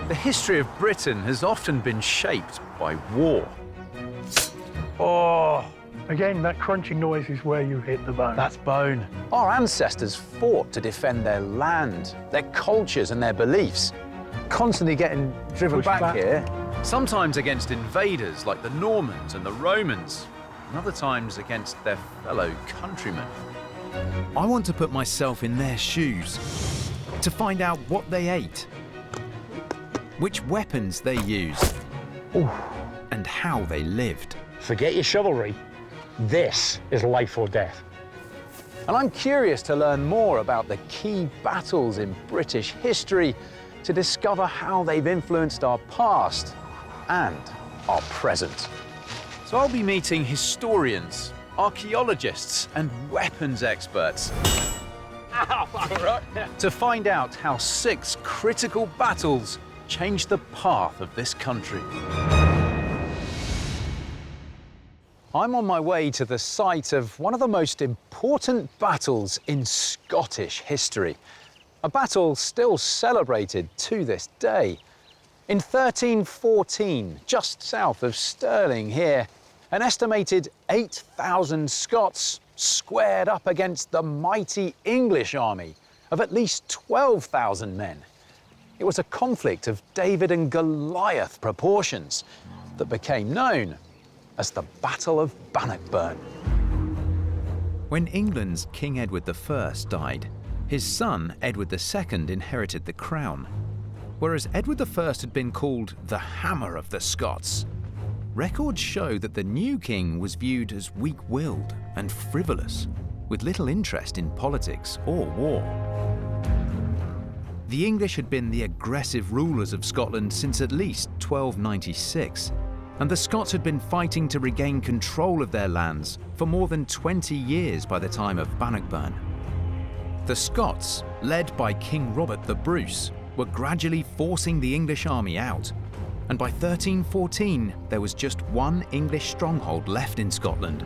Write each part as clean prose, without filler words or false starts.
The history of Britain has often been shaped by war. Oh, Again, that crunching noise is where you hit the bone. that's bone. Our ancestors fought to defend their land, their cultures and their beliefs, constantly getting driven Pushed back back. here. Sometimes against invaders like the Normans and the Romans, and other times against their fellow countrymen. I want to put myself in their shoes, to find out what they ate, which weapons they used, and how they lived. Forget your chivalry. This is life or death. And I'm curious to learn more about the key battles in British history to discover how they've influenced our past and our present. So I'll be meeting historians, archaeologists and weapons experts to find out how 6 critical battles changed the path of this country. I'm on my way to the site of one of the most important battles in Scottish history, a battle still celebrated to this day. In 1314, just south of Stirling here, an estimated 8,000 Scots squared up against the mighty English army of at least 12,000 men. It was a conflict of David and Goliath proportions that became known as the Battle of Bannockburn. When England's King Edward I died, his son Edward II inherited the crown. Whereas Edward I had been called the Hammer of the Scots, records show that the new king was viewed as weak-willed and frivolous, with little interest in politics or war. The English had been the aggressive rulers of Scotland since at least 1296, and the Scots had been fighting to regain control of their lands for more than 20 years by the time of Bannockburn. The Scots, led by King Robert the Bruce, were gradually forcing the English army out, and by 1314 there was just one English stronghold left in Scotland,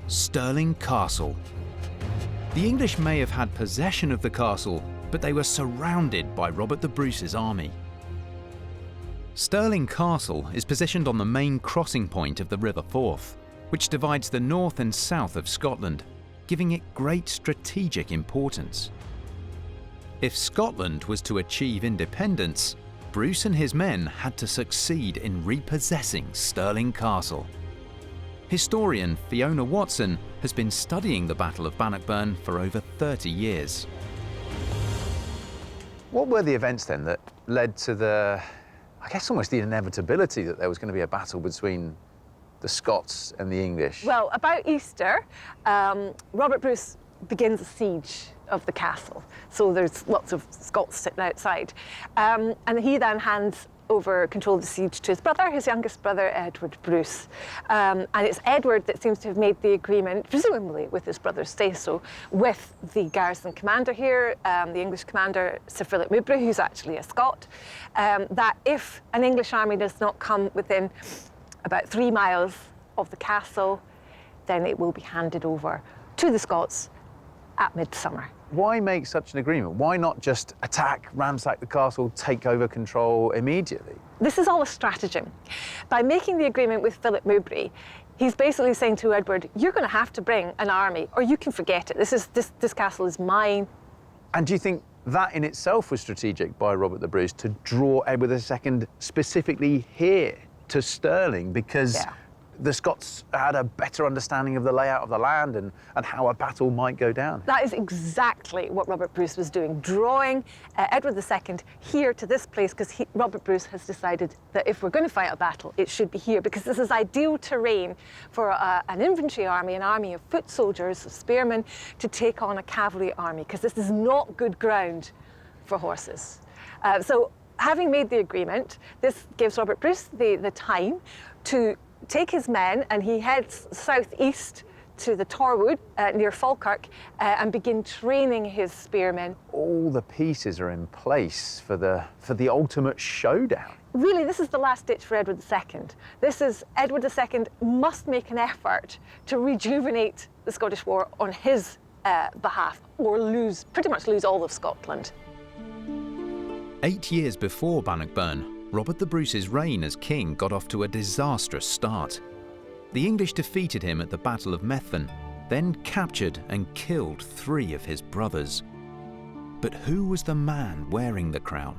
Stirling Castle. The English may have had possession of the castle, but they were surrounded by Robert the Bruce's army. Stirling Castle is positioned on the main crossing point of the River Forth, which divides the north and south of Scotland, giving it great strategic importance. If Scotland was to achieve independence, Bruce and his men had to succeed in repossessing Stirling Castle. Historian Fiona Watson has been studying the Battle of Bannockburn for over 30 years. What were the events then that led to I guess almost the inevitability that there was going to be a battle between the Scots and the English? Well, about Easter, Robert Bruce begins a siege of the castle. So there's lots of Scots sitting outside. And he then hands over control of the siege to his brother, his youngest brother, Edward Bruce. And it's Edward that seems to have made the agreement, presumably with his brother's say-so, with the garrison commander here, the English commander, Sir Philip Mowbray, who's actually a Scot, that if an English army does not come within about 3 miles of the castle, then it will be handed over to the Scots at midsummer. Why make such an agreement? Why not just attack, ransack the castle, take over control immediately? This is all a stratagem. By making the agreement with Philip Mowbray, he's basically saying to Edward, you're going to have to bring an army or you can forget it. This castle is mine. And do you think that in itself was strategic by Robert the Bruce to draw Edward II specifically here to Stirling because the Scots had a better understanding of the layout of the land and how a battle might go down? That is exactly what Robert Bruce was doing, drawing Edward II here to this place because Robert Bruce has decided that if we're going to fight a battle, it should be here because this is ideal terrain for an infantry army, an army of foot soldiers, of spearmen, to take on a cavalry army because this is not good ground for horses. So having made the agreement, this gives Robert Bruce the time to take his men, and he heads southeast to the Torwood near Falkirk and begin training his spearmen. All the pieces are in place for the ultimate showdown. Really, this is the last ditch for Edward II. This is Edward II must make an effort to rejuvenate the Scottish War on his behalf, or pretty much lose all of Scotland. 8 years before Bannockburn, Robert the Bruce's reign as king got off to a disastrous start. The English defeated him at the Battle of Methven, then captured and killed 3 of his brothers. But who was the man wearing the crown?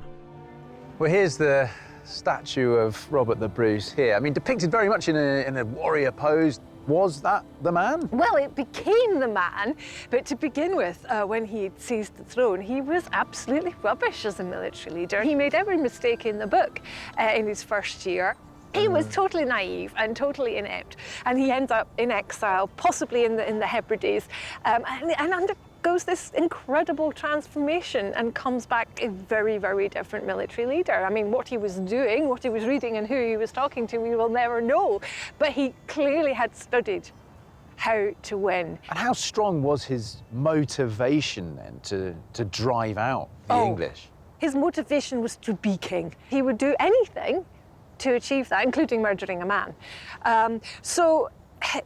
Well, here's the statue of Robert the Bruce here. I mean, depicted very much in a warrior pose. Was that the man? Well, it became the man, but to begin with, when he seized the throne, he was absolutely rubbish as a military leader. He made every mistake in the book in his first year. He was totally naive and totally inept, and he ends up in exile, possibly in the Hebrides, and undergoes this incredible transformation and comes back a very, very different military leader. I mean, what he was doing, what he was reading, and who he was talking to, we will never know. But he clearly had studied how to win. And how strong was his motivation then to drive out the English? His motivation was to be king. He would do anything to achieve that, including murdering a man. So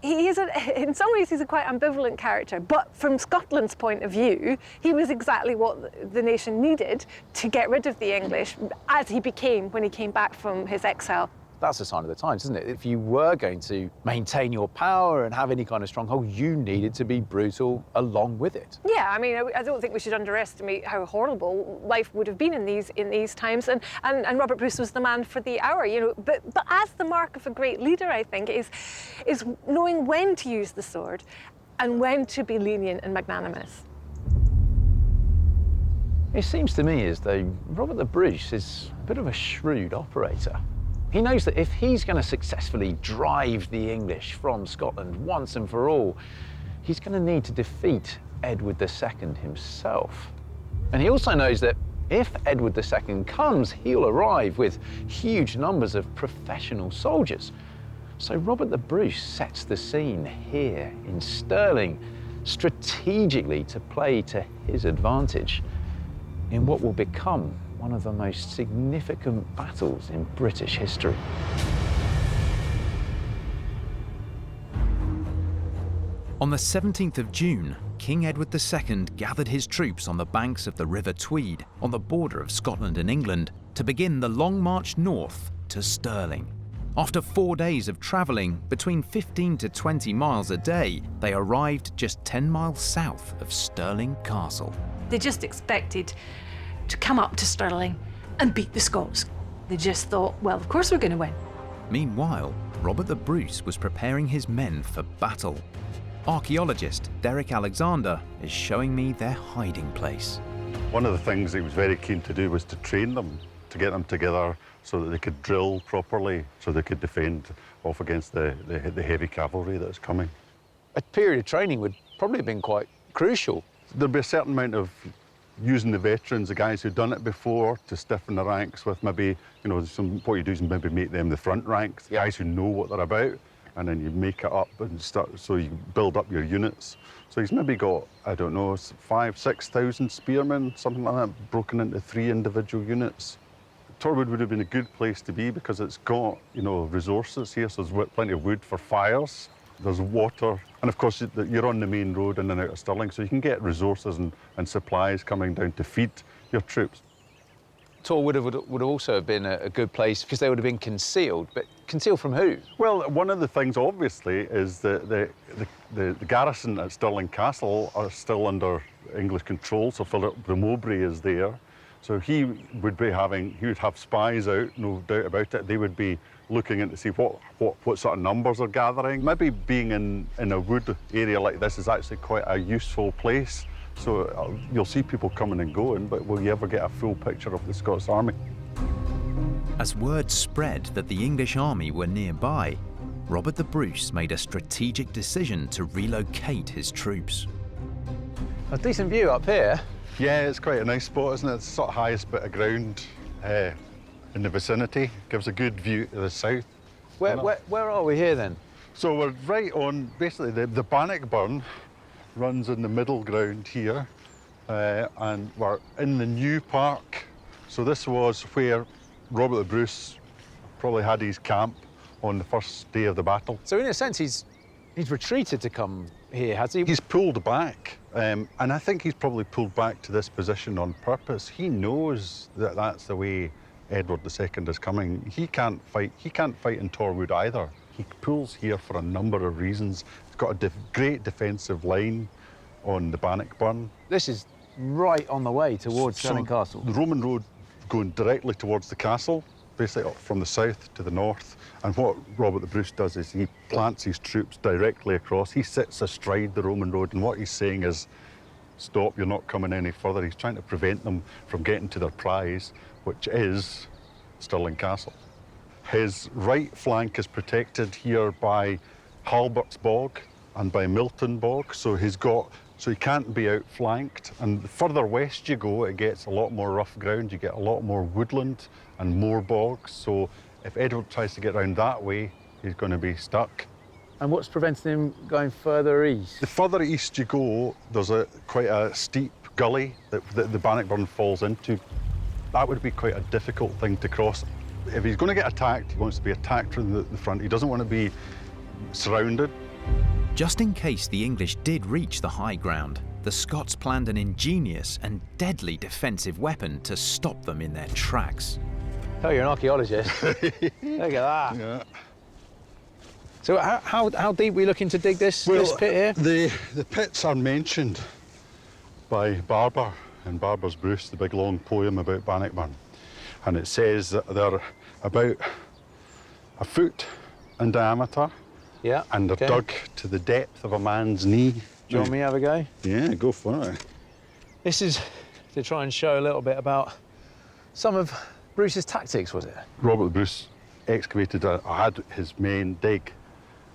he is, in some ways, he's a quite ambivalent character, but from Scotland's point of view, he was exactly what the nation needed to get rid of the English, as he became when he came back from his exile. That's a sign of the times, isn't it? If you were going to maintain your power and have any kind of stronghold, you needed to be brutal along with it. Yeah, I mean, I don't think we should underestimate how horrible life would have been in these times, and Robert Bruce was the man for the hour, you know. But as the mark of a great leader, I think, is knowing when to use the sword and when to be lenient and magnanimous. It seems to me as though Robert the Bruce is a bit of a shrewd operator. He knows that if he's going to successfully drive the English from Scotland once and for all, he's going to need to defeat Edward II himself. And he also knows that if Edward II comes, he'll arrive with huge numbers of professional soldiers. So Robert the Bruce sets the scene here in Stirling, strategically to play to his advantage in what will become one of the most significant battles in British history. On the 17th of June, King Edward II gathered his troops on the banks of the River Tweed, on the border of Scotland and England, to begin the long march north to Stirling. After 4 days of travelling between 15 to 20 miles a day, they arrived just 10 miles south of Stirling Castle. They just expected to come up to Stirling and beat the Scots. They just thought, well, of course we're going to win. Meanwhile, Robert the Bruce was preparing his men for battle. Archaeologist Derek Alexander is showing me their hiding place. One of the things he was very keen to do was to train them, to get them together so that they could drill properly, so they could defend off against the heavy cavalry that's coming. A period of training would probably have been quite crucial. There'd be a certain amount of using the veterans, the guys who'd done it before, to stiffen the ranks with maybe, you know, what you do is maybe make them the front ranks, the guys who know what they're about, and then you make it up and start, so you build up your units. So he's maybe got, I don't know, 5,000 to 6,000 spearmen, something like that, broken into 3 individual units. Torwood would have been a good place to be because it's got, you know, resources here, so there's plenty of wood for fires. There's water, and of course you're on the main road in and out of Stirling, so you can get resources and supplies coming down to feed your troops. Torwood would also have been a good place because they would have been concealed, but concealed from who? Well, one of the things obviously is that the garrison at Stirling Castle are still under English control, so Philip de Mowbray is there. So he would have spies out, no doubt about it. They would be looking in to see what sort of numbers are gathering. Maybe being in a wood area like this is actually quite a useful place. So you'll see people coming and going, but will you ever get a full picture of the Scots army? As word spread that the English army were nearby, Robert the Bruce made a strategic decision to relocate his troops. A decent view up here. Yeah, it's quite a nice spot, isn't it? It's the sort of highest bit of ground in the vicinity. Gives a good view to the south. Where are we here then? So we're right on, basically the Bannockburn runs in the middle ground here, and we're in the new park. So this was where Robert the Bruce probably had his camp on the first day of the battle. So in a sense, he's retreated to come here, has he? He's pulled back And I think he's probably pulled back to this position on purpose. He knows that that's the way Edward II is coming. He can't fight in Torwood either. He pulls here for a number of reasons. He's got a great defensive line on the Bannockburn. This is right on the way towards Stirling Castle. The Roman road going directly towards the castle, basically up from the south to the north. And what Robert the Bruce does is he plants his troops directly across. He sits astride the Roman road, and what he's saying is, stop, you're not coming any further. He's trying to prevent them from getting to their prize, which is Stirling Castle. His right flank is protected here by Halbert's Bog and by Milton Bog, so he can't be outflanked. And the further west you go, it gets a lot more rough ground. You get a lot more woodland and more bogs. So if Edward tries to get around that way, he's going to be stuck. And what's preventing him going further east? The further east you go, there's quite a steep gully that the Bannockburn falls into. That would be quite a difficult thing to cross. If he's going to get attacked, he wants to be attacked from the front. He doesn't want to be surrounded. Just in case the English did reach the high ground, the Scots planned an ingenious and deadly defensive weapon to stop them in their tracks. Oh, you're an archaeologist. Look at that. Yeah. So how deep are we looking to dig this pit here? The pits are mentioned by Barber in Barber's Bruce, the big long poem about Bannockburn. And it says that they're about a foot in diameter. Yeah. And they're dug to the depth of a man's knee. Do you want me to have a go? Yeah, go for it. This is to try and show a little bit about some of Bruce's tactics, was it? Robert Bruce excavated, had his men dig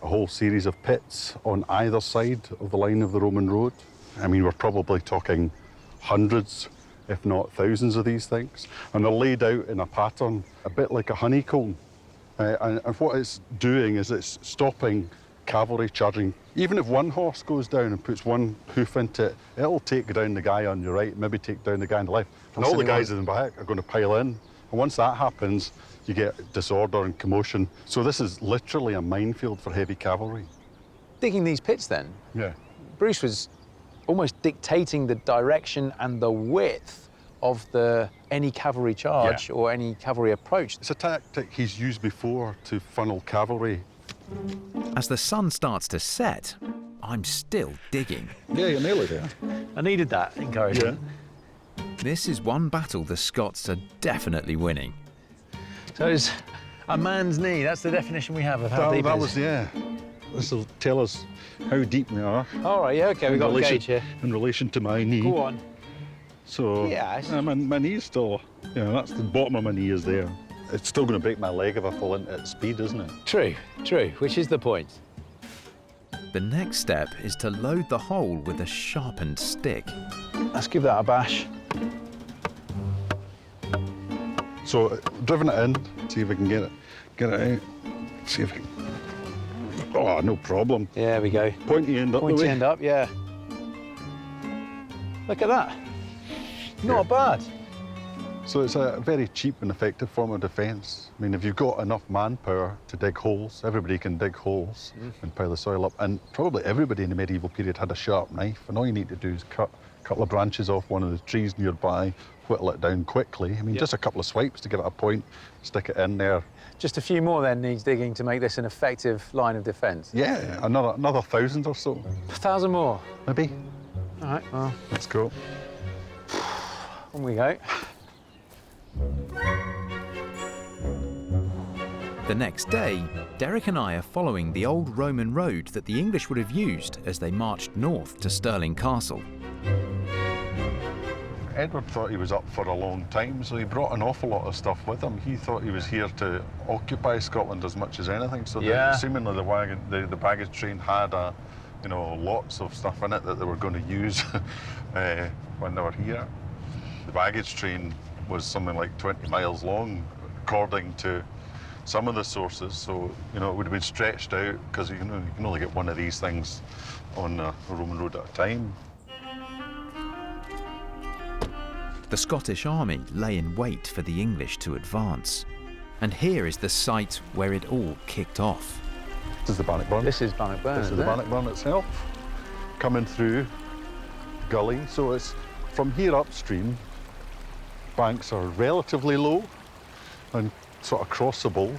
a whole series of pits on either side of the line of the Roman road. I mean, we're probably talking hundreds, if not thousands of these things. And they're laid out in a pattern, a bit like a honeycomb. And what it's doing is it's stopping cavalry charging. Even if one horse goes down and puts one hoof into it, it'll take down the guy on your right, maybe take down the guy on the left. And all the guys in the back are going to pile in. And once that happens, you get disorder and commotion. So this is literally a minefield for heavy cavalry. Digging these pits then, Yeah. Bruce was almost dictating the direction and the width of any cavalry charge or any cavalry approach. It's a tactic he's used before to funnel cavalry. As the sun starts to set, I'm still digging. Yeah, you're nearly there. I needed that encouragement. This is one battle the Scots are definitely winning. So it's a man's knee. That's the definition we have of how deep it is. This will tell us how deep we are. All right, yeah, OK, we've got a gauge here. In relation to my knee. Go on. So, my knee's still, that's the bottom of my knee is there. It's still going to break my leg if I fall into its speed, isn't it? True, which is the point. The next step is to load the hole with a sharpened stick. Let's give that a bash. So, driven it in, see if we can get it out. See if we can. Oh, no problem. There we go. Pointy end up the Pointy way. end up, yeah. Look at that. Not bad. So it's a very cheap and effective form of defence. I mean, if you've got enough manpower to dig holes, everybody can dig holes and pile the soil up. And probably everybody in the medieval period had a sharp knife, and all you need to do is cut a couple of branches off one of the trees nearby, whittle it down quickly. I mean, just a couple of swipes to give it a point, stick it in there. Just a few more then needs digging to make this an effective line of defence. Yeah, another 1,000 or so. 1,000 more. Maybe. All right, well, Let's go. on we go. The next day, Derek and I are following the old Roman road that the English would have used as they marched north to Stirling Castle. Edward thought he was up for a long time, so he brought an awful lot of stuff with him. He thought he was here to occupy Scotland as much as anything. So seemingly the baggage train had lots of stuff in it that they were going to use when they were here. The baggage train was something like 20 miles long, according to some of the sources. So it would have been stretched out because you can only get one of these things on a Roman road at a time. The Scottish army lay in wait for the English to advance. And here is the site where it all kicked off. This is the Bannockburn. This is Bannockburn, This is the Bannockburn itself. Coming through, and then the Bannockburn itself. This is the Bannockburn. This is the Bannockburn itself. Coming through, and then the Bannockburn itself. This is the Bannockburn. This is the Bannockburn itself. gully. So it's from here upstream, banks are relatively low and sort of crossable.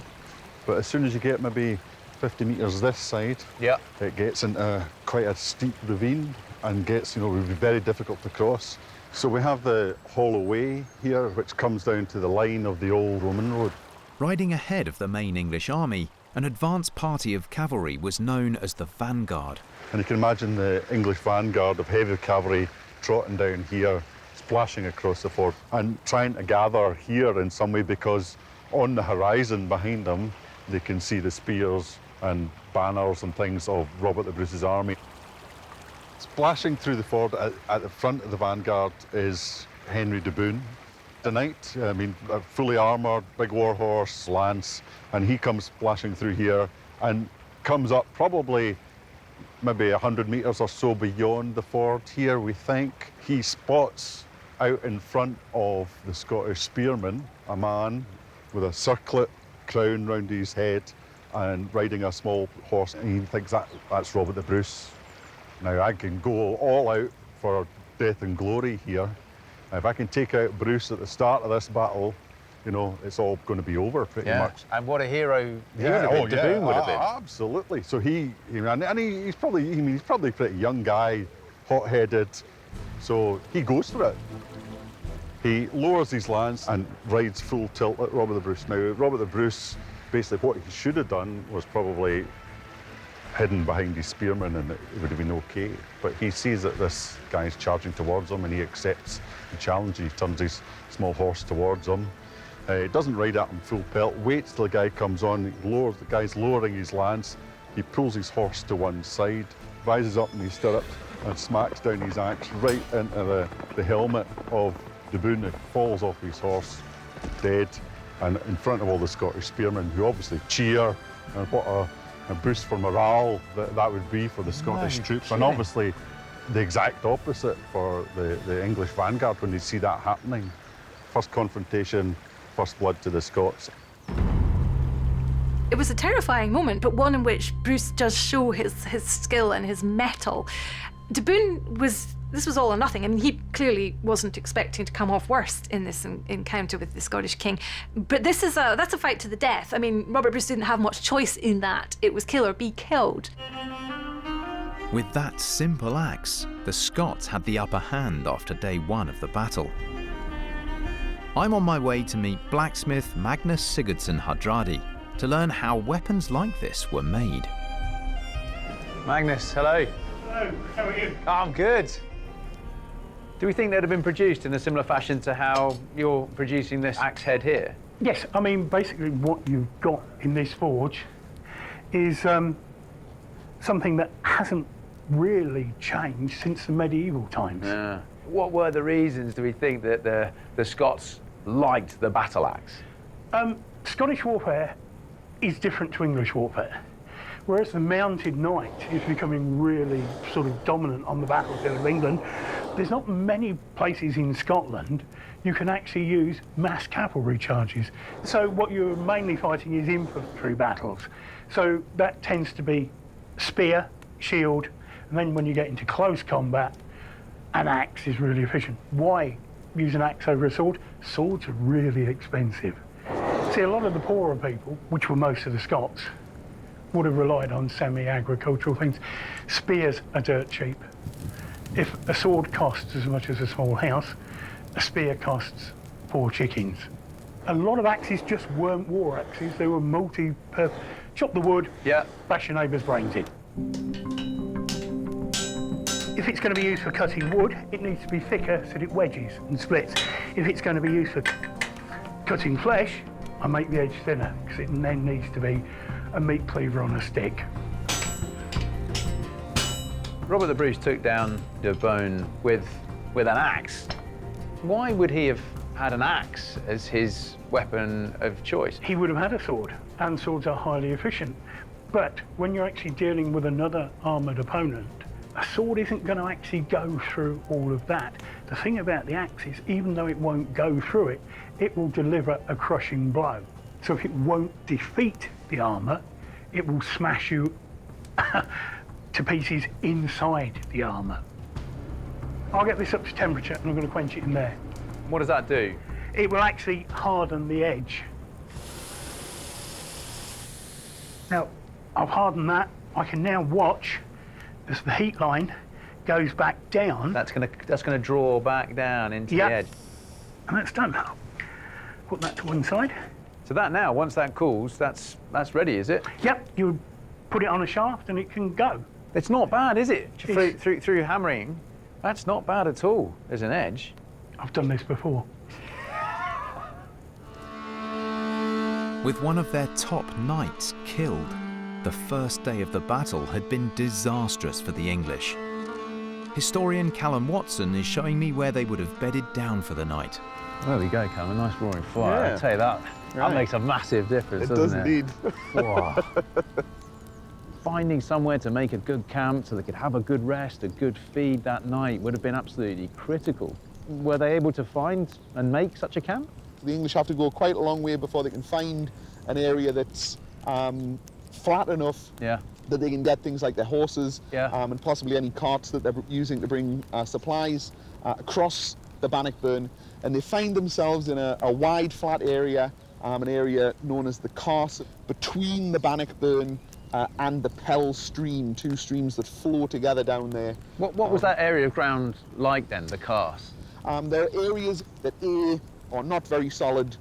But as soon as you get maybe 50 metres this side, Yeah. it gets into quite a steep ravine and gets, would be very difficult to cross. So we have the hollow way here, which comes down to the line of the old Roman road. Riding ahead of the main English army, an advance party of cavalry was known as the vanguard. And you can imagine the English vanguard of heavy cavalry trotting down here, splashing across the ford and trying to gather here in some way, because on the horizon behind them, they can see the spears and banners and things of Robert the Bruce's army. Splashing through the ford at the front of the vanguard is Henry de Bohun. The knight, fully armoured, big war horse, lance, and he comes splashing through here and comes up probably maybe 100 metres or so beyond the ford here, we think. He spots out in front of the Scottish spearmen a man with a circlet crown round his head and riding a small horse, and he thinks that's Robert the Bruce. Now, I can go all out for death and glory here. If I can take out Bruce at the start of this battle, it's all going to be over pretty much. And what a hero he would have been, de Bohun would have been. Absolutely. So he's probably a pretty young guy, hot-headed. So he goes for it. He lowers his lance and rides full tilt at Robert the Bruce. Now, Robert the Bruce, basically what he should have done was probably hidden behind his spearmen and it would have been okay. But he sees that this guy's charging towards him and he accepts the challenge. He turns his small horse towards him. He doesn't ride at him full pelt, waits till the guy comes on, the guy's lowering his lance, he pulls his horse to one side, rises up in his stirrups and smacks down his axe right into the helmet of de Bohun. It falls off his horse, dead, and in front of all the Scottish spearmen, who obviously cheer, and what a boost for morale that would be for the Scottish troops. And obviously the exact opposite for the English vanguard when they see that happening. First confrontation, first blood to the Scots. It was a terrifying moment, but one in which Bruce does show his skill and his mettle. De Bohun this was all or nothing. I mean, he clearly wasn't expecting to come off worst in this encounter with the Scottish king. But that's a fight to the death. I mean, Robert Bruce didn't have much choice in that. It was kill or be killed. With that simple axe, the Scots had the upper hand after day one of the battle. I'm on my way to meet blacksmith Magnus Sigurdsson Hardradi to learn how weapons like this were made. Magnus, hello. Hello, how are you? I'm good. Do we think they'd have been produced in a similar fashion to how you're producing this axe head here? Yes, I mean, basically what you've got in this forge is something that hasn't really changed since the medieval times. Yeah. What were the reasons, do we think, that the Scots liked the battle axe? Scottish warfare is different to English warfare. Whereas the mounted knight is becoming really sort of dominant on the battlefield of England, there's not many places in Scotland you can actually use mass cavalry charges. So what you're mainly fighting is infantry battles. So that tends to be spear, shield, and then when you get into close combat, an axe is really efficient. Why use an axe over a sword? Swords are really expensive. See, a lot of the poorer people, which were most of the Scots, would have relied on semi-agricultural things. Spears are dirt cheap. If a sword costs as much as a small house, a spear costs 4 chickens. A lot of axes just weren't war axes, they were multi-purpose. Chop the wood, bash your neighbour's brains in. If it's going to be used for cutting wood, it needs to be thicker so that it wedges and splits. If it's going to be used for cutting flesh, I make the edge thinner, because it then needs to be a meat cleaver on a stick. Robert the Bruce took down de Bohun with an axe. Why would he have had an axe as his weapon of choice? He would have had a sword, and swords are highly efficient. But when you're actually dealing with another armoured opponent, a sword isn't going to actually go through all of that. The thing about the axe is, even though it won't go through it, it will deliver a crushing blow. So if it won't defeat the armour, it will smash you to pieces inside the armour. I'll get this up to temperature and I'm going to quench it in there. What does that do? It will actually harden the edge. Now, I've hardened that. I can now watch as the heat line goes back down. That's gonna draw back down into the edge. And that's done. Put that to one side. So that now, once that cools, that's ready, is it? Yep, you put it on a shaft and it can go. It's not bad, is it? Through hammering, that's not bad at all as an edge. I've done this before. With one of their top knights killed, the first day of the battle had been disastrous for the English. Historian Callum Watson is showing me where they would have bedded down for the night. There we go, Callum, a nice roaring fire. Yeah. I'll tell you that makes a massive difference, doesn't it? Wow. Finding somewhere to make a good camp so they could have a good rest, a good feed that night would have been absolutely critical. Were they able to find and make such a camp? The English have to go quite a long way before they can find an area that's flat enough that they can get things like their horses and possibly any carts that they're using to bring supplies across the Bannockburn. And they find themselves in a wide, flat area, an area known as the Carse, between the Bannockburn and the Pell stream, two streams that flow together down there. What was that area of ground like then, the Carse? There are areas that are not very solid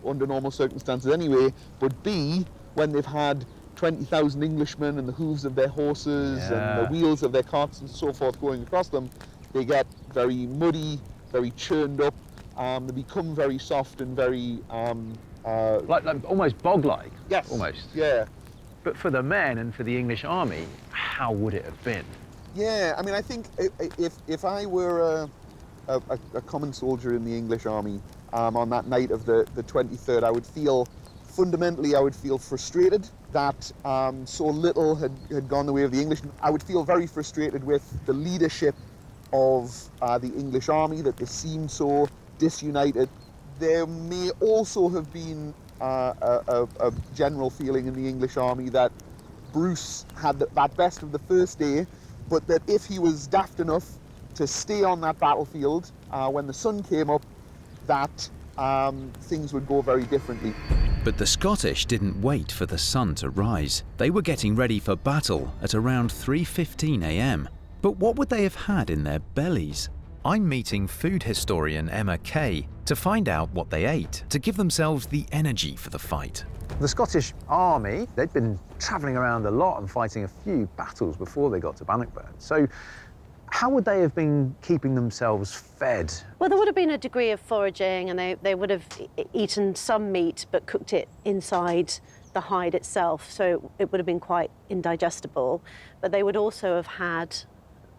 under normal circumstances anyway, but B, when they've had 20,000 Englishmen and the hooves of their horses and the wheels of their carts and so forth going across them, they get very muddy, very churned up, they become very soft and very... like almost bog-like? Yes. Almost? Yeah. But for the men and for the English army, how would it have been? Yeah, I mean, I think if I were a common soldier in the English army on that night of the 23rd, I would feel, fundamentally, I would feel frustrated that so little had gone the way of the English. I would feel very frustrated with the leadership of the English army, that they seemed so disunited. There may also have been a general feeling in the English army that Bruce had that best of the first day, but that if he was daft enough to stay on that battlefield when the sun came up, that things would go very differently. But the Scottish didn't wait for the sun to rise. They were getting ready for battle at around 3:15 a.m. But what would they have had in their bellies? I'm meeting food historian Emma Kay to find out what they ate to give themselves the energy for the fight. The Scottish army, they'd been travelling around a lot and fighting a few battles before they got to Bannockburn. So how would they have been keeping themselves fed? Well, there would have been a degree of foraging, and they would have eaten some meat but cooked it inside the hide itself, so it would have been quite indigestible. But they would also have had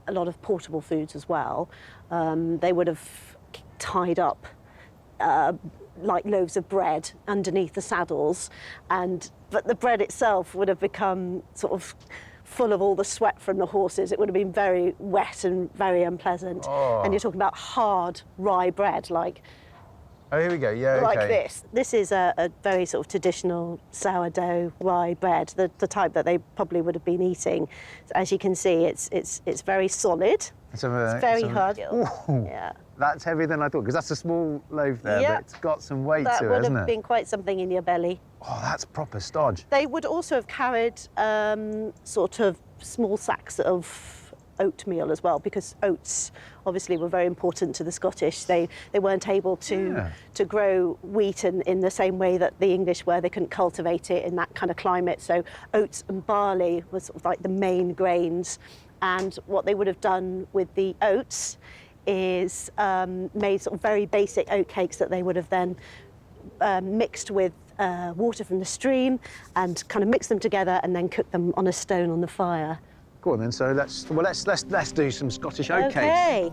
a lot of portable foods as well. They would have tied up like loaves of bread underneath the saddles, but the bread itself would have become sort of full of all the sweat from the horses. It would have been very wet and very unpleasant. Oh. And you're talking about hard rye bread, like... Oh, here we go, yeah, like okay. this. This is a very sort of traditional sourdough rye bread, the type that they probably would have been eating. As you can see, it's very solid. It's very hard. Yeah. That's heavier than I thought, because that's a small loaf there, but it's got some weight to it, hasn't it? That would have been quite something in your belly. Oh, that's proper stodge. They would also have carried sort of small sacks of oatmeal as well, because oats obviously were very important to the Scottish. They weren't able to grow wheat in the same way that the English were. They couldn't cultivate it in that kind of climate. So oats and barley was sort of like the main grains. And what they would have done with the oats is made sort of very basic oat cakes that they would have then mixed with water from the stream and kind of mixed them together and then cooked them on a stone on the fire. Go on then, so let's do some Scottish oat cakes. Okay.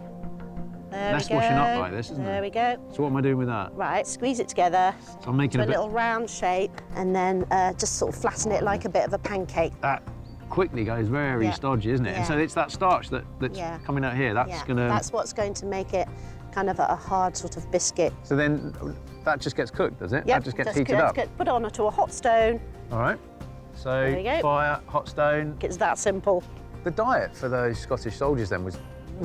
Less washing up like this, isn't it? There we go. So what am I doing with that? Right, squeeze it together. So I'm making a little round shape, and then just sort of flatten it like a bit of a pancake. That quickly goes very stodgy, isn't it? Yeah. And so it's that starch that's coming out here. That's what's going to make it kind of a hard sort of biscuit. So then that just gets cooked, does it? Yep, that just gets heated up. Put it onto a hot stone. All right. So fire, hot stone. It's that simple. The diet for those Scottish soldiers then was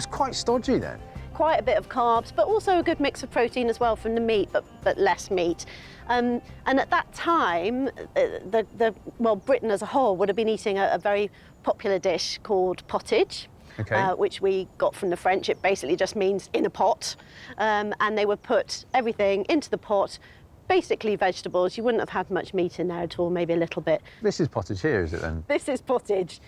quite stodgy then. quite a bit of carbs, but also a good mix of protein as well from the meat, but less meat. And at that time, Britain as a whole would have been eating a very popular dish called pottage. Okay. Which we got from the French. It basically just means in a pot. And they would put everything into the pot, basically vegetables. You wouldn't have had much meat in there at all, maybe a little bit. This is pottage here, is it then? This is pottage.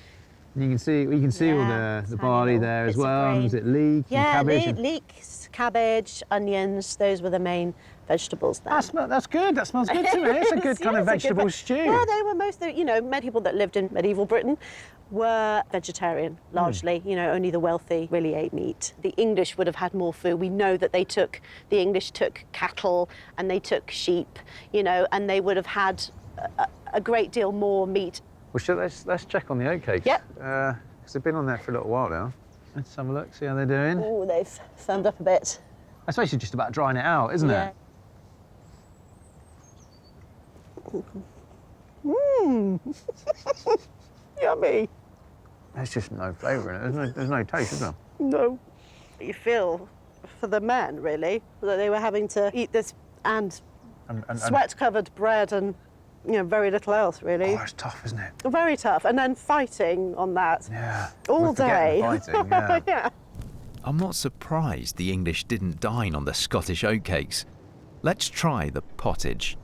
You can see all the barley there as well. Is it leek and cabbage? Leeks, cabbage, onions. Those were the main vegetables there. That's good. That smells good to me. It's a good kind of vegetable stew. Yeah, they were many people that lived in medieval Britain were vegetarian, largely. Only the wealthy really ate meat. The English would have had more food. We know that the English took cattle and they took sheep, and they would have had a great deal more meat. Well, let's check on the oatcakes. Yep. Because they've been on there for a little while now. Let's have a look, see how they're doing. Oh, they've firmed up a bit. That's basically just about drying it out, isn't it? Mmm. Yummy. There's just no flavour in it. There's no taste, is there? No. You feel for the men, really, that they were having to eat this and sweat-covered bread and very little else, really. Oh, it's tough, isn't it? Very tough. And then fighting on that. Yeah. All day. Fighting, yeah. Yeah. I'm not surprised the English didn't dine on the Scottish oatcakes. Let's try the pottage.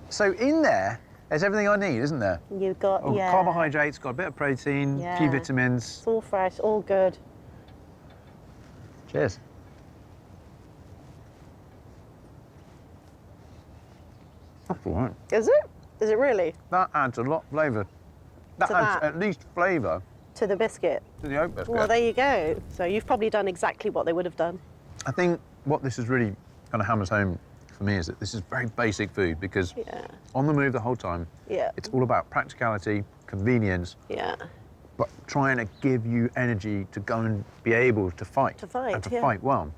So in there's everything I need, isn't there? You've got, carbohydrates, got a bit of protein, a few vitamins. It's all fresh, all good. Cheers. That's all right. Is it? Is it really? That adds a lot of flavour. That adds at least flavour. To the biscuit? To the oat biscuit. Well, there you go. So you've probably done exactly what they would have done. I think what this is really kind of hammers home for me is that this is very basic food because on the move the whole time, it's all about practicality, convenience, but trying to give you energy to go and be able to fight. And to fight well.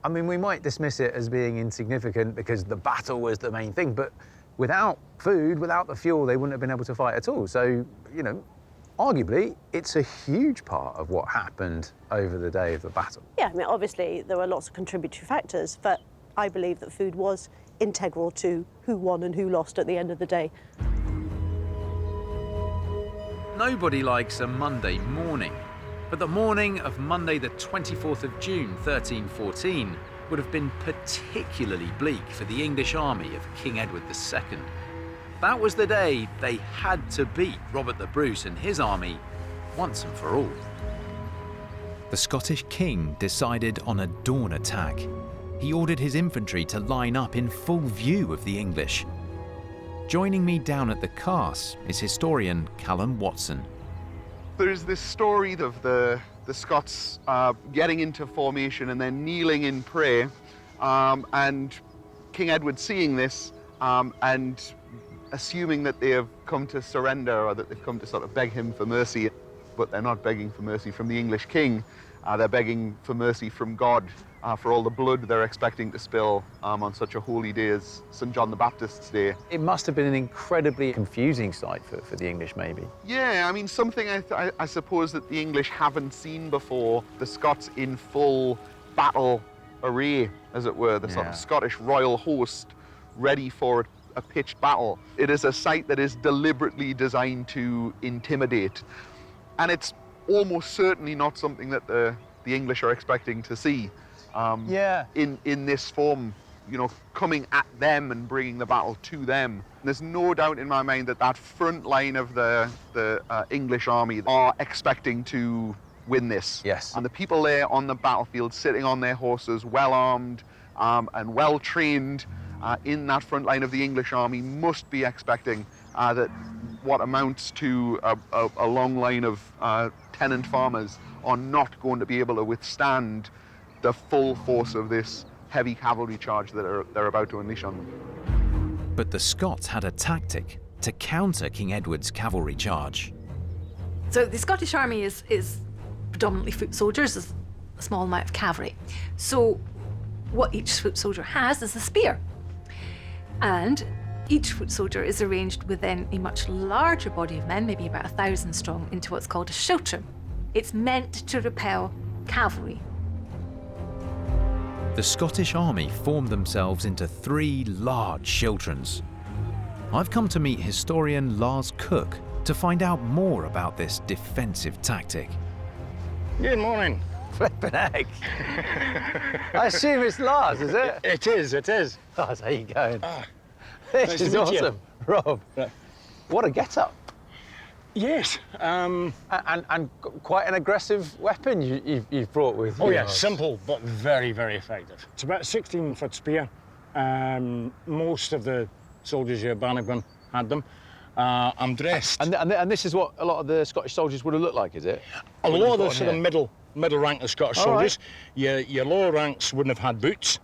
I mean, we might dismiss it as being insignificant because the battle was the main thing, but without food, without the fuel, they wouldn't have been able to fight at all. So, arguably, it's a huge part of what happened over the day of the battle. Yeah, I mean, obviously, there were lots of contributory factors, but I believe that food was integral to who won and who lost at the end of the day. Nobody likes a Monday morning, but the morning of Monday the 24th of June 1314 would have been particularly bleak for the English army of King Edward II. That was the day they had to beat Robert the Bruce and his army once and for all. The Scottish king decided on a dawn attack. He ordered his infantry to line up in full view of the English. Joining me down at the Carse is historian Callum Watson. There's this story of the Scots getting into formation and then kneeling in prayer, and King Edward seeing this and assuming that they have come to surrender or that they've come to sort of beg him for mercy, but they're not begging for mercy from the English king. They're begging for mercy from God for all the blood they're expecting to spill on such a holy day as St. John the Baptist's Day. It must have been an incredibly confusing sight for the English, maybe. Yeah, I mean, something I suppose that the English haven't seen before. The Scots in full battle array, as it were, the sort of Scottish royal host ready for a pitched battle. It is a sight that is deliberately designed to intimidate. And it's almost certainly not something that the English are expecting to see. In this form, coming at them and bringing the battle to them. There's no doubt in my mind that front line of the English army are expecting to win this. Yes. And the people there on the battlefield, sitting on their horses, well armed and well trained in that front line of the English army, must be expecting that what amounts to a long line of tenant farmers are not going to be able to withstand the full force of this heavy cavalry charge that they're about to unleash on them. But the Scots had a tactic to counter King Edward's cavalry charge. So the Scottish army is predominantly foot soldiers, there's a small amount of cavalry. So what each foot soldier has is a spear. And each foot soldier is arranged within a much larger body of men, maybe about 1,000 strong, into what's called a shiltron. It's meant to repel cavalry. the Scottish army formed themselves into 3 large shiltrons. I've come to meet historian Lars Cook to find out more about this defensive tactic. Good morning. Flippin' heck. I assume it's Lars, is it? It is. Lars, how you going? Nice This to is meet you. awesome. Rob, Right. what a get-up. Yes. And quite an aggressive weapon you've brought with you. Oh yeah, Lars. simple but very, very effective. It's about a 16-foot spear. Most of the soldiers here at Bannockburn had them. I'm dressed. And this is what a lot of the Scottish soldiers would have looked like, is it? A What lot you've of the got sort here? of middle rank of Scottish All soldiers. Your lower ranks wouldn't have had boots.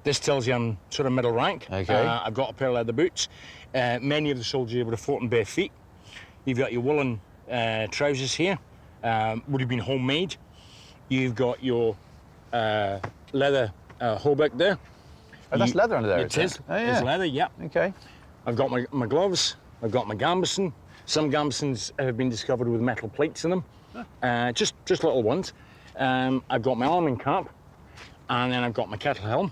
This tells you I'm sort of middle rank. Okay. I've got a pair of leather boots. Many of the soldiers here would have fought in bare feet. You've got your woolen trousers here, would have been homemade. You've got your leather hauberk there. Oh, that's leather under there, It is is. it? Oh, yeah. It's leather, yeah. Okay. I've got my gloves. I've got my gambeson. Some gambesons have been discovered with metal plates in them, just little ones. I've got my arming cap, and then I've got my kettle helm.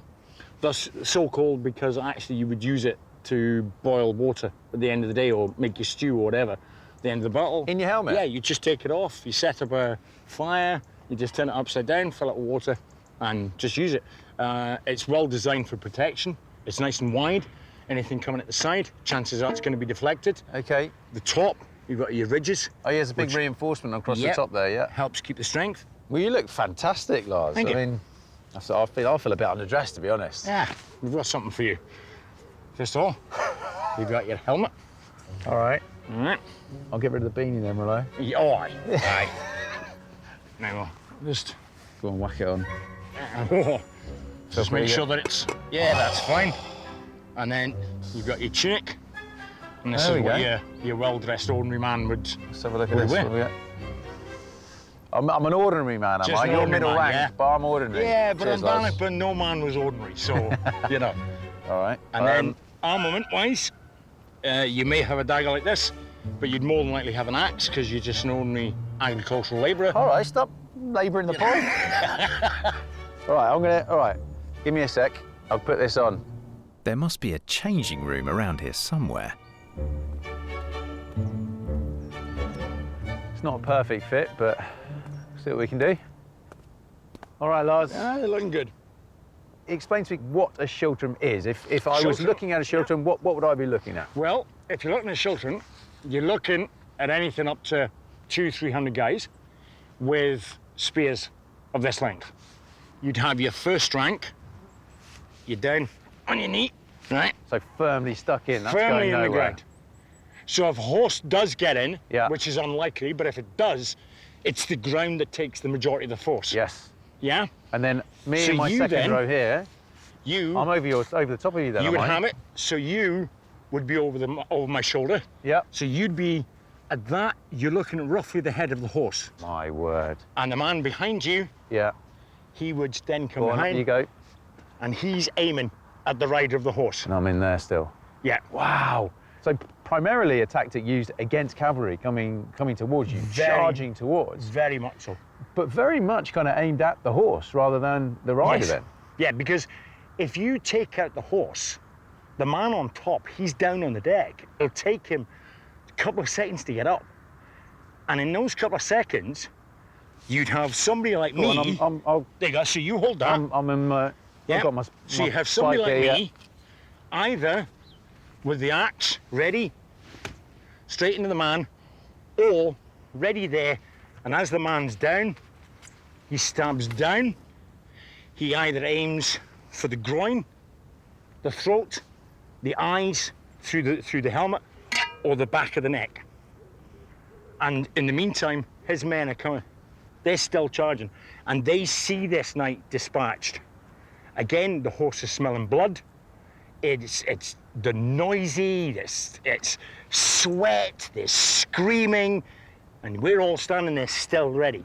That's so called because actually you would use it to boil water at the end of the day or make your stew or whatever. At the end of the battle. In your helmet? Yeah, you just take it off. You set up a fire. You just turn it upside down, fill it with water, and just use it. It's well designed for protection. It's nice and wide. Anything coming at the side, chances are it's going to be deflected. Okay. The top, you've got your ridges. Oh, yeah, there's a big Which- reinforcement across the Yep. top there, yeah. Helps keep the strength. Well, you look fantastic, Lars. Thank you. I mean, I feel a bit underdressed, to be honest. Yeah, we've got something for you. First of all, you've got your helmet. All right. All right. I'll get rid of the beanie then, will I? Yeah, oh, aye. Aye. Now, just, Go and whack it on. just pretty make sure good. that it's, yeah, that's fine. And then you've got your tunic. And this There is we what go. your well-dressed ordinary man would. Let's have a look at What this. do we What we got? I'm an ordinary man, am Just I? an You're ordinary middle man, rank, yeah. but I'm ordinary. Yeah, but Cheers, on Lars. Bannockburn, no man was ordinary, so, you know. All right. And then, armament-wise, you may have a dagger like this, but you'd more than likely have an axe because you're just an ordinary agricultural labourer. All right, stop labouring the point. All right, give me a sec. I'll put this on. There must be a changing room around here somewhere. It's not a perfect fit, but see what we can do. All right, Lars. Ah, they're looking good. Explain to me what a shiltron is. If I was Shiltron? looking at a shiltron, what would I be looking at? Well, if you're looking at shiltron, you're looking at anything up to 200-300 guys with spears of this length. You'd have your first rank, you're down on your knee, right? So firmly stuck in. That's Firmly going in the nowhere. ground. So if a horse does get in, Yeah. which is unlikely, but if it does, it's the ground that takes the majority of the force. Yes. Yeah? And then me So in my you second then- row here, You I'm over the top of you then. you am would I? have it, so you would be over my shoulder. Yep. So you'd be at that, you're looking at roughly the head of the horse. My word. And the man behind you, Yeah. he would then come Go on, behind you go. and he's aiming at the rider of the horse. And I'm in there still. Yeah. Wow. So primarily a tactic used against cavalry coming towards you, Very- charging towards, Very much so. but very much kind of aimed at the horse rather than the rider Yes. then. Yeah, because if you take out the horse, the man on top, he's down on the deck. It'll take him a couple of seconds to get up. And in those couple of seconds, you'd have somebody like Go me. on, I'll, There you go. So you hold that. I'm in my, Yeah. I've got my So my you have somebody spike like here, me, either with the axe ready, straight into the man, or ready there, and as the man's down, he stabs down. He either aims for the groin, the throat, the eyes, through the helmet, or the back of the neck. And in the meantime, his men are coming. They're still charging, and they see this knight dispatched. Again, the horse is smelling blood. It's the noisy, it's sweat, there's screaming, and we're all standing there still ready.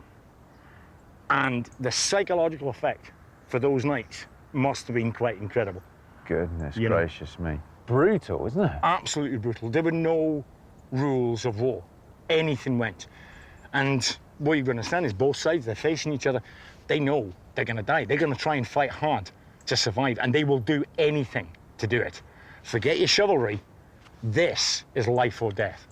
And the psychological effect for those knights must have been quite incredible. Goodness You know. gracious me. Brutal, isn't it? Absolutely brutal. There were no rules of war. Anything went. And what you've got to understand is both sides, they're facing each other. They know they're going to die. They're going to try and fight hard to survive, and they will do anything to do it. Forget your chivalry. This is life or death.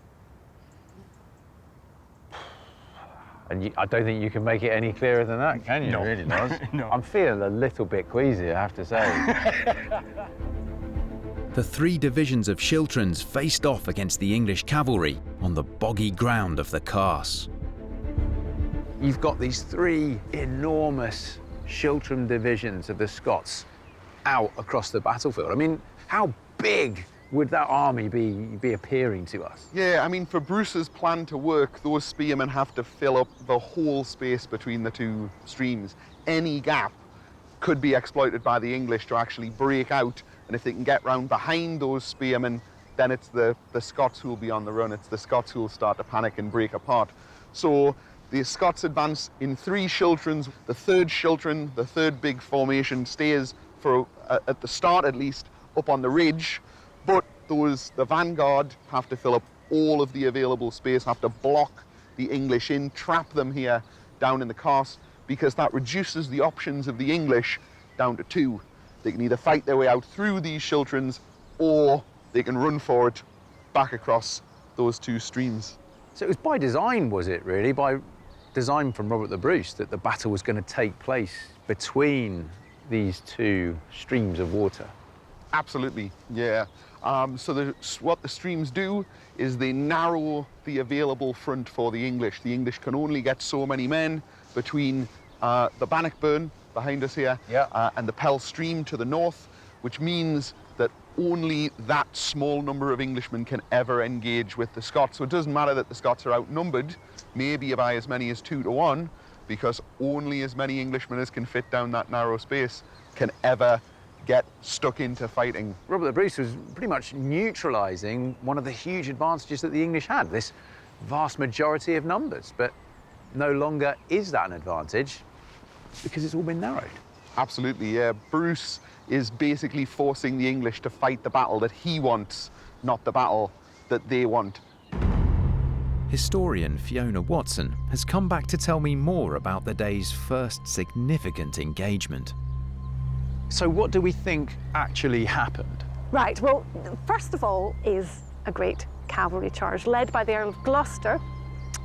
And I don't think you can make it any clearer than that, can you? No. It really does. No. I'm feeling a little bit queasy, I have to say. The 3 divisions of shiltrons faced off against the English cavalry on the boggy ground of the Carse. You've got these 3 enormous shiltron divisions of the Scots out across the battlefield. I mean, how big would that army be appearing to us? Yeah, I mean, for Bruce's plan to work, those spearmen have to fill up the whole space between the 2 streams. Any gap could be exploited by the English to actually break out, and if they can get round behind those spearmen, then it's the Scots who will be on the run. It's the Scots who will start to panic and break apart. So the Scots advance in 3 shiltrons. The 3rd shiltron, the 3rd big formation, stays for, at the start at least, up on the ridge. But the vanguard have to fill up all of the available space, have to block the English in, trap them here down in the Carse, because that reduces the options of the English down to 2. They can either fight their way out through these shiltrons, or they can run for it back across those 2 streams. So it was by design, was it really? By design from Robert the Bruce, that the battle was going to take place between these 2 streams of water? Absolutely, yeah. So what the streams do is they narrow the available front for the English. The English can only get so many men between the Bannockburn behind us here, and the Pell stream to the north, which means that only that small number of Englishmen can ever engage with the Scots. So it doesn't matter that the Scots are outnumbered, maybe by as many as 2 to 1, because only as many Englishmen as can fit down that narrow space can ever get stuck into fighting. Robert the Bruce was pretty much neutralising one of the huge advantages that the English had, this vast majority of numbers. But no longer is that an advantage, because it's all been narrowed. Absolutely, yeah. Bruce is basically forcing the English to fight the battle that he wants, not the battle that they want. Historian Fiona Watson has come back to tell me more about the day's first significant engagement. So what do we think actually happened? Right, well, first of all is a great cavalry charge led by the Earl of Gloucester,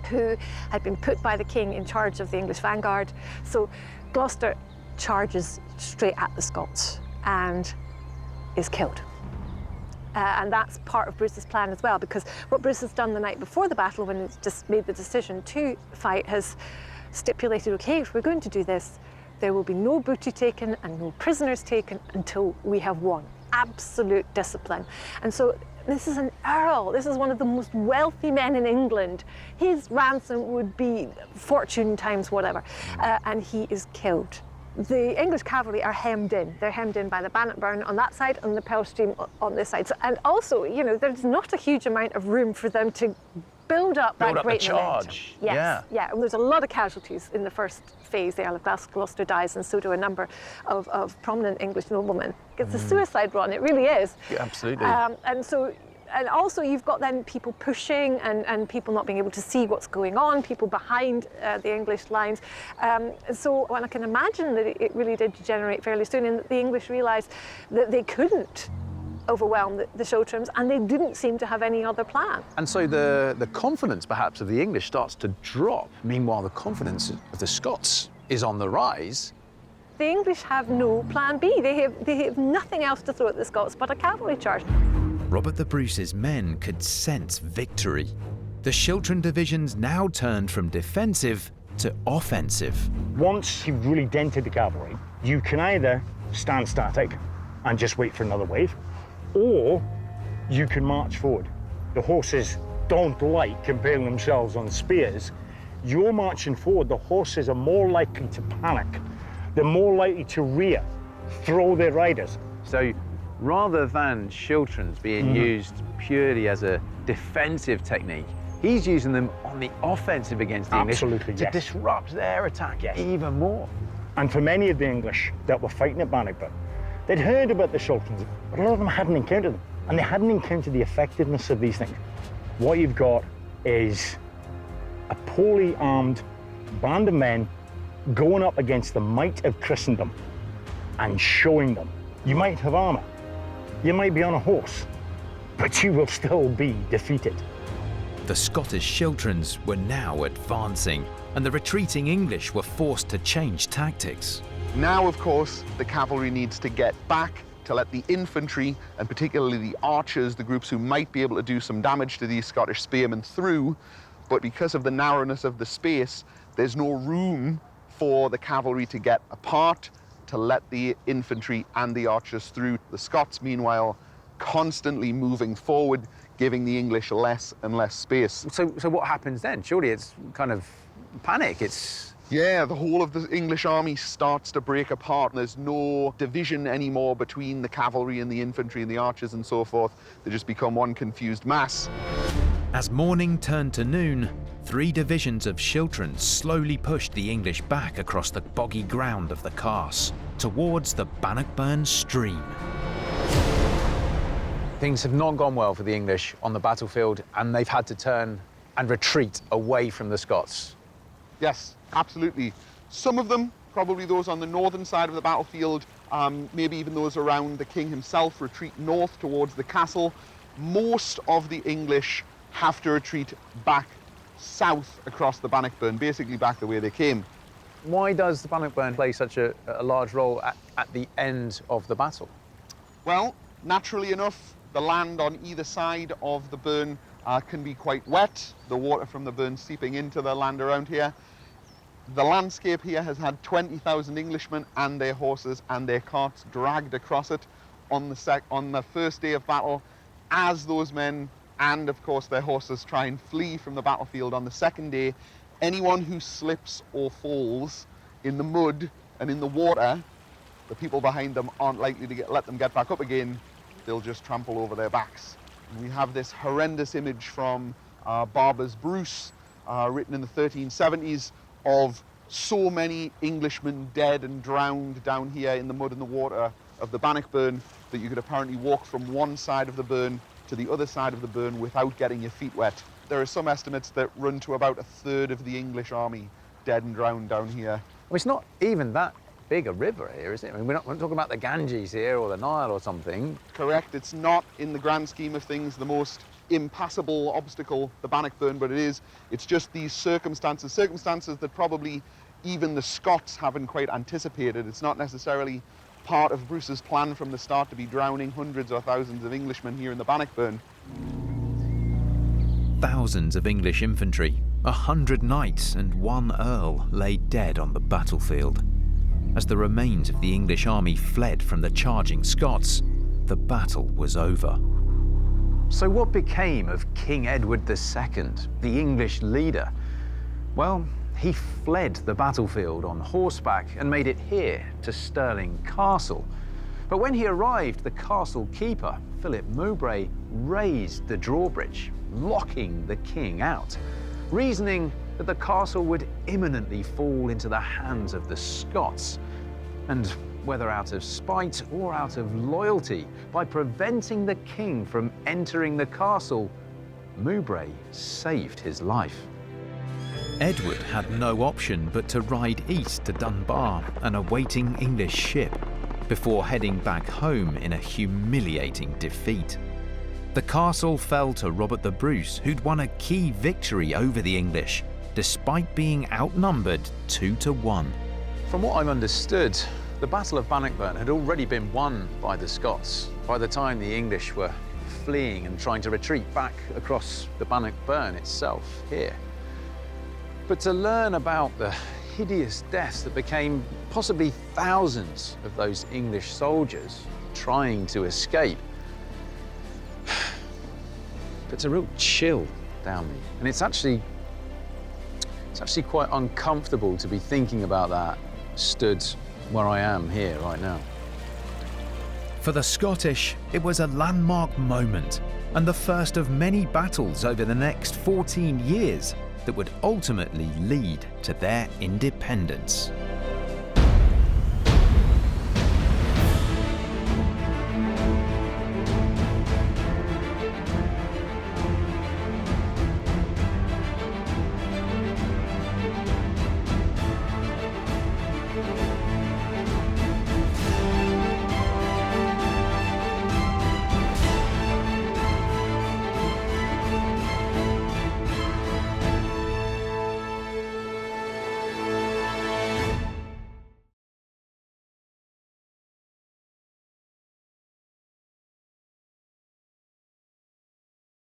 who had been put by the king in charge of the English vanguard. So Gloucester charges straight at the Scots and is killed. And that's part of Bruce's plan as well, because what Bruce has done the night before the battle, when he's just made the decision to fight, has stipulated, okay, if we're going to do this, there will be no booty taken and no prisoners taken until we have won. Absolute discipline. And so this is an earl. This is one of the most wealthy men in England. His ransom would be fortune times whatever. And he is killed. The English cavalry are hemmed in. They're hemmed in by the Bannockburn on that side and the Pell stream on this side. So, and also, you know, there's not a huge amount of room for them to build up that great charge. Yes, yeah. And there's a lot of casualties in the first phase. The Earl of Gloucester dies, and so do a number of prominent English noblemen. It's a suicide run, it really is. Yeah, absolutely. And also you've got then people pushing and people not being able to see what's going on, people behind the English lines. So well, I can imagine that it really did degenerate fairly soon, and the English realised that they couldn't overwhelm the shiltrons, and they didn't seem to have any other plan. And so the confidence perhaps of the English starts to drop. Meanwhile, the confidence of the Scots is on the rise. The English have no plan B. They have nothing else to throw at the Scots but a cavalry charge. Robert the Bruce's men could sense victory. The Shiltron divisions now turned from defensive to offensive. Once you've really dented the cavalry, you can either stand static and just wait for another wave, or you can march forward. The horses don't like impaling themselves on spears. You're marching forward, the horses are more likely to panic. They're more likely to rear, throw their riders. So rather than shiltrons being used purely as a defensive technique, he's using them on the offensive against the English to disrupt their attack even more. And for many of the English that were fighting at Bannockburn, they'd heard about the shiltrons, but a lot of them hadn't encountered them, and they hadn't encountered the effectiveness of these things. What you've got is a poorly armed band of men going up against the might of Christendom. and showing them. You might have armour, you might be on a horse, but you will still be defeated. The Scottish shiltrons were now advancing, and the retreating English were forced to change tactics. Now, of course, the cavalry needs to get back to let the infantry, and particularly the archers, the groups who might be able to do some damage to these Scottish spearmen, through. But because of the narrowness of the space, there's no room for the cavalry to get apart, to let the infantry and the archers through. The Scots, meanwhile, constantly moving forward, giving the English less and less space. So what happens then? Surely it's kind of panic. Yeah, the whole of the English army starts to break apart. There's no division anymore between the cavalry and the infantry and the archers and so forth. They just become one confused mass. As morning turned to noon, 3 divisions of shiltrons slowly pushed the English back across the boggy ground of the Carse, towards the Bannockburn stream. Things have not gone well for the English on the battlefield, and they've had to turn and retreat away from the Scots. Yes, absolutely. Some of them, probably those on the northern side of the battlefield, maybe even those around the king himself, retreat north towards the castle. Most of the English have to retreat back south across the Bannockburn, basically back the way they came. Why does the Bannockburn play such a large role at the end of the battle? Well, naturally enough, the land on either side of the burn can be quite wet, the water from the burn seeping into the land around here. The landscape here has had 20,000 Englishmen and their horses and their carts dragged across it on the first day of battle, as those men and, of course, their horses try and flee from the battlefield on the second day. Anyone who slips or falls in the mud and in the water, the people behind them aren't likely to let them get back up again. They'll just trample over their backs. And we have this horrendous image from Barber's Bruce, written in the 1370s, of so many Englishmen dead and drowned down here in the mud and the water of the Bannockburn that you could apparently walk from one side of the burn to the other side of the burn without getting your feet wet. There are some estimates that run to about 1/3 of the English army dead and drowned down here. Well, it's not even that big a river here, is it? I mean, we're not talking about the Ganges here or the Nile or something. Correct. It's not, in the grand scheme of things, the most impassable obstacle, the Bannockburn, but it's just these circumstances that probably even the Scots haven't quite anticipated. It's not necessarily part of Bruce's plan from the start to be drowning hundreds or thousands of Englishmen here in the Bannockburn. Thousands of English infantry, 100 knights and 1 earl lay dead on the battlefield. As the remains of the English army fled from the charging Scots, the battle was over. So what became of King Edward II, the English leader? Well, he fled the battlefield on horseback and made it here to Stirling Castle. But when he arrived, the castle keeper, Philip Mowbray, raised the drawbridge, locking the king out, reasoning that the castle would imminently fall into the hands of the Scots. And whether out of spite or out of loyalty, by preventing the king from entering the castle, Mowbray saved his life. Edward had no option but to ride east to Dunbar, an awaiting English ship, before heading back home in a humiliating defeat. The castle fell to Robert the Bruce, who'd won a key victory over the English, despite being outnumbered 2-1. From what I've understood, the Battle of Bannockburn had already been won by the Scots by the time the English were fleeing and trying to retreat back across the Bannockburn itself here. But to learn about the hideous deaths that became possibly thousands of those English soldiers trying to escape, puts a real chill down me. And it's actually quite uncomfortable to be thinking about that stood where I am here right now. For the Scottish, it was a landmark moment and the first of many battles over the next 14 years that would ultimately lead to their independence.